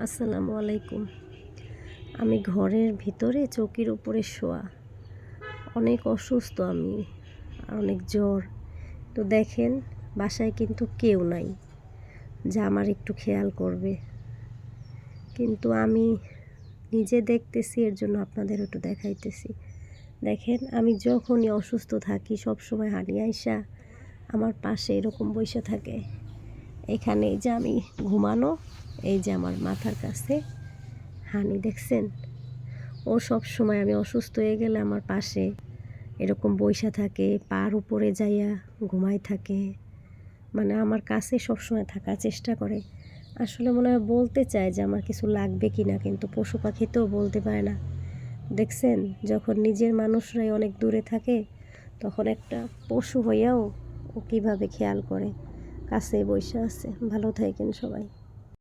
আসসালামু আলাইকুম। আমি ঘরের ভিতরে চৌকির উপরে শোয়া। অনেক অসুস্থ আমি, আর অনেক জ্বর। তো দেখেন, বাসায় কিন্তু কেউ নাই যে আমার একটু খেয়াল করবে। কিন্তু আমি নিজে দেখতেছি, এর জন্য আপনাদের একটু দেখাইতেছি। দেখেন, আমি যখনই অসুস্থ থাকি সবসময় হানি আইসা আমার পাশে এরকম বসে থাকে। এখানে এই যে আমি ঘুমানো, এই যে আমার মাথার কাছে হানি, দেখছেন? ও সব সময় আমি অসুস্থ হয়ে গেলে আমার পাশে এরকম বইসা থাকে, পার উপরে যাইয়া ঘুমাই থাকে, মানে আমার কাছে সবসময় থাকার চেষ্টা করে। আসলে মনে হয় বলতে চায় যে আমার কিছু লাগবে কি না, কিন্তু পশু পাখি তো বলতে পারে না। দেখছেন, যখন নিজের মানুষরাই অনেক দূরে থাকে তখন একটা পশু হইয়াও ও কীভাবে খেয়াল করে, কাছে বইসা আছে। ভালো থাকেন সবাই।